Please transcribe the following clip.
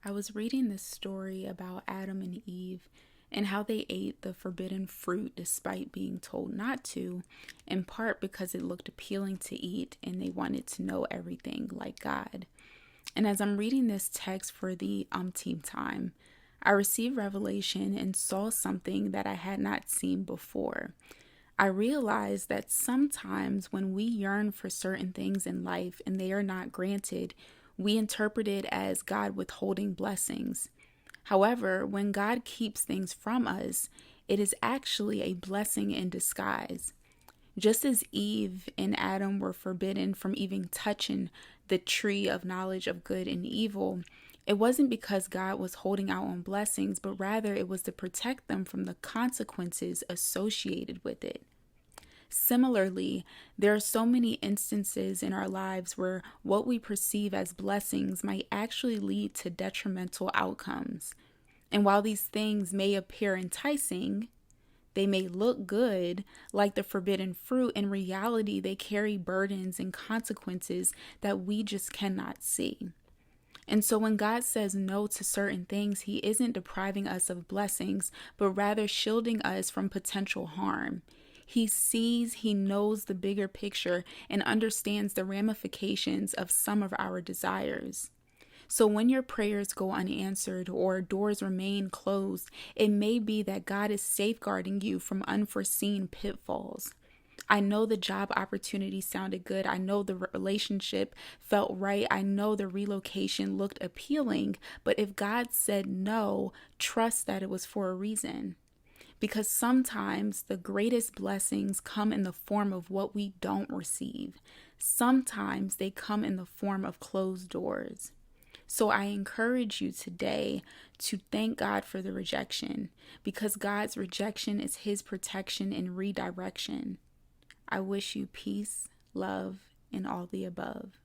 I was reading this story about Adam and Eve and how they ate the forbidden fruit despite being told not to, in part because it looked appealing to eat and they wanted to know everything like God. And as I'm reading this text for the umpteenth time, I received revelation and saw something that I had not seen before. I realized that sometimes when we yearn for certain things in life and they are not granted, we interpret it as God withholding blessings. However, when God keeps things from us, it is actually a blessing in disguise. Just as Eve and Adam were forbidden from even touching the tree of knowledge of good and evil, it wasn't because God was holding out on blessings, but rather it was to protect them from the consequences associated with it. Similarly, there are so many instances in our lives where what we perceive as blessings might actually lead to detrimental outcomes. And while these things may appear enticing, they may look good, like the forbidden fruit. In reality, they carry burdens and consequences that we just cannot see. And so when God says no to certain things, He isn't depriving us of blessings, but rather shielding us from potential harm. He sees, He knows the bigger picture and understands the ramifications of some of our desires. So when your prayers go unanswered or doors remain closed, it may be that God is safeguarding you from unforeseen pitfalls. I know the job opportunity sounded good. I know the relationship felt right. I know the relocation looked appealing. But if God said no, trust that it was for a reason. Because sometimes the greatest blessings come in the form of what we don't receive. Sometimes they come in the form of closed doors. So I encourage you today to thank God for the rejection, because God's rejection is His protection and redirection. I wish you peace, love, and all the above.